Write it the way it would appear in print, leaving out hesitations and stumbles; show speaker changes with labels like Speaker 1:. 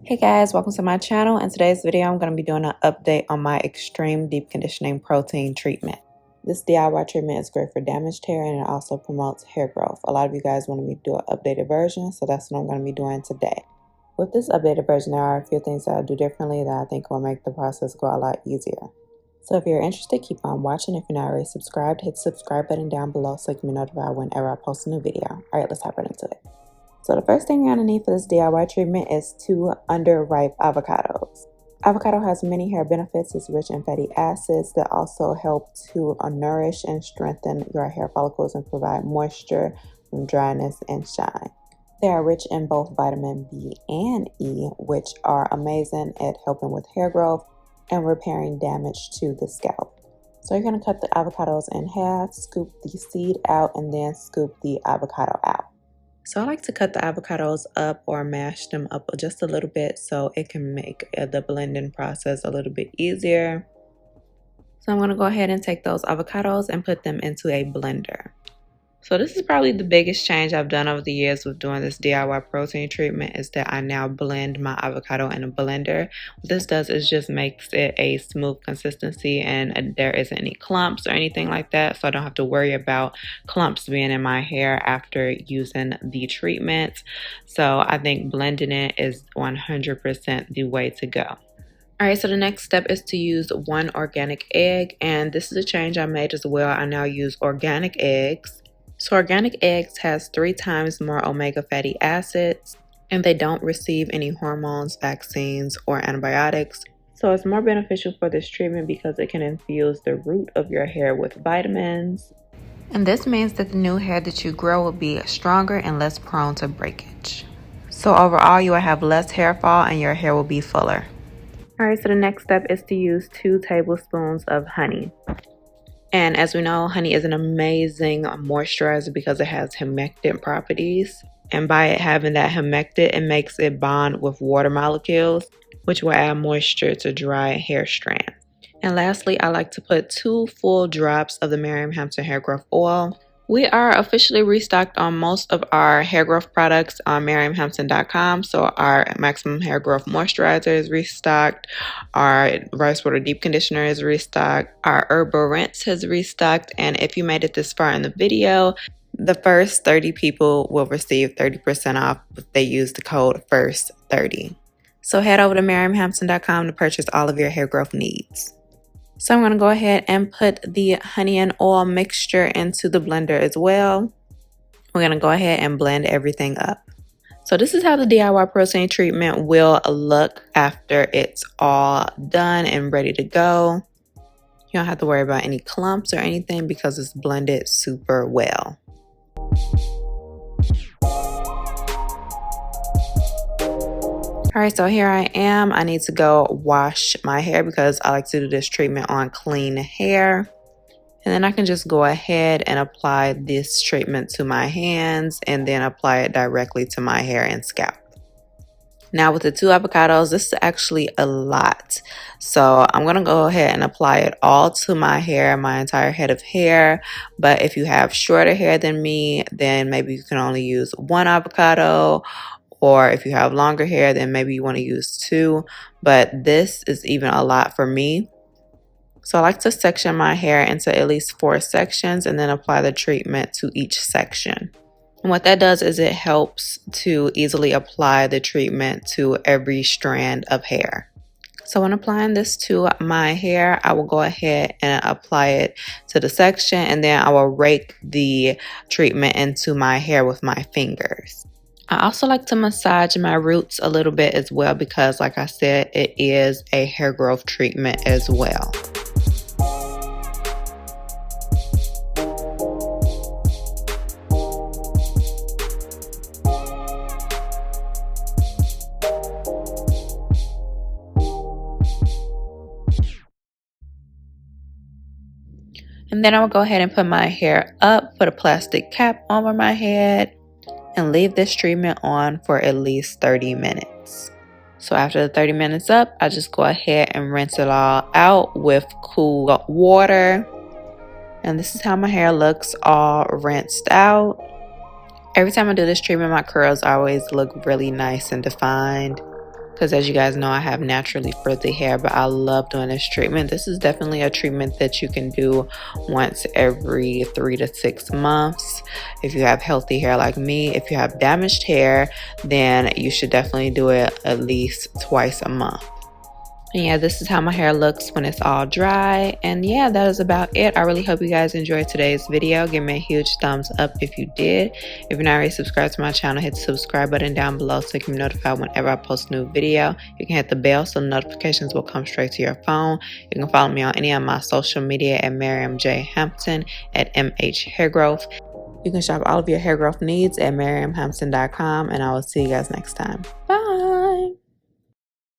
Speaker 1: Hey guys, welcome to my channel. In today's video, I'm going to be doing an update on my extreme deep conditioning protein treatment. This DIY treatment is great for damaged hair and it also promotes hair growth. A lot of you guys wanted me to do an updated version, so that's what I'm going to be doing today. With this updated version, there are a few things that I'll do differently that I think will make the process go a lot easier. So if you're interested, keep on watching. If you're not already subscribed, hit the subscribe button down below so you can be notified whenever I post a new video. Alright, let's hop right into it. So the first thing you're going to need for this DIY treatment is 2 underripe avocados. Avocado has many hair benefits. It's rich in fatty acids that also help to nourish and strengthen your hair follicles and provide moisture from dryness and shine. They are rich in both vitamin B and E, which are amazing at helping with hair growth and repairing damage to the scalp. So you're going to cut the avocados in half, scoop the seed out, and then scoop the avocado out. So I like to cut the avocados up or mash them up just a little bit so it can make the blending process a little bit easier. So I'm going to go ahead and take those avocados and put them into a blender. So this is probably the biggest change I've done over the years with doing this DIY protein treatment is that I now blend my avocado in a blender. What this does is just makes it a smooth consistency and there isn't any clumps or anything like that. So I don't have to worry about clumps being in my hair after using the treatment. So I think blending it is 100% the way to go. Alright, so the next step is to use 1 organic egg, and this is a change I made as well. I now use organic eggs. So organic eggs has 3 times more omega fatty acids and they don't receive any hormones, vaccines, or antibiotics. So it's more beneficial for this treatment because it can infuse the root of your hair with vitamins. And this means that the new hair that you grow will be stronger and less prone to breakage. So overall, you will have less hair fall and your hair will be fuller. Alright, so the next step is to use 2 tablespoons of honey. And as we know, honey is an amazing moisturizer because it has humectant properties. And by it having that humectant, it makes it bond with water molecules, which will add moisture to dry hair strands. And lastly, I like to put 2 full drops of the Maryam Hampton Hair Growth Oil. We are officially restocked on most of our hair growth products on MaryamHampton.com. So our Maximum Hair Growth Moisturizer is restocked. Our Rice Water Deep Conditioner is restocked. Our Herbal Rinse has restocked. And if you made it this far in the video, the first 30 people will receive 30% off if they use the code FIRST30. So head over to MaryamHampton.com to purchase all of your hair growth needs. So I'm going to go ahead and put the honey and oil mixture into the blender as well. We're going to go ahead and blend everything up. So this is how the DIY protein treatment will look after it's all done and ready to go. You don't have to worry about any clumps or anything because it's blended super well. Alright, so here I am. I need to go wash my hair because I like to do this treatment on clean hair. And then I can just go ahead and apply this treatment to my hands and then apply it directly to my hair and scalp. Now with the 2 avocados, this is actually a lot. So I'm going to go ahead and apply it all to my hair, my entire head of hair. But if you have shorter hair than me, then maybe you can only use 1 avocado. Or if you have longer hair, then maybe you want to use 2. But this is even a lot for me. So I like to section my hair into at least 4 sections and then apply the treatment to each section. And what that does is it helps to easily apply the treatment to every strand of hair. So when applying this to my hair, I will go ahead and apply it to the section and then I will rake the treatment into my hair with my fingers. I also like to massage my roots a little bit as well because, like I said, it is a hair growth treatment as well. And then I will go ahead and put my hair up, put a plastic cap over my head, and leave this treatment on for at least 30 minutes. So after the 30 minutes up, I just go ahead and rinse it all out with cool water. And this is how my hair looks all rinsed out. Every time I do this treatment, my curls always look really nice and defined. because as you guys know, I have naturally frizzy hair, but I love doing this treatment. This is definitely a treatment that you can do once every 3 to 6 months. If you have healthy hair like me, if you have damaged hair, then you should definitely do it at least twice a month. And yeah, this is how my hair looks when it's all dry. And yeah, that is about it. I really hope you guys enjoyed today's video. Give me a huge thumbs up if you did. If you're not already subscribed to my channel, hit the subscribe button down below so you can be notified whenever I post a new video. You can hit the bell so notifications will come straight to your phone. You can follow me on any of my social media at Maryam J. Hampton, at MHHairGrowth. You can shop all of your hair growth needs at MaryamHampton.com, and I will see you guys next time. Bye!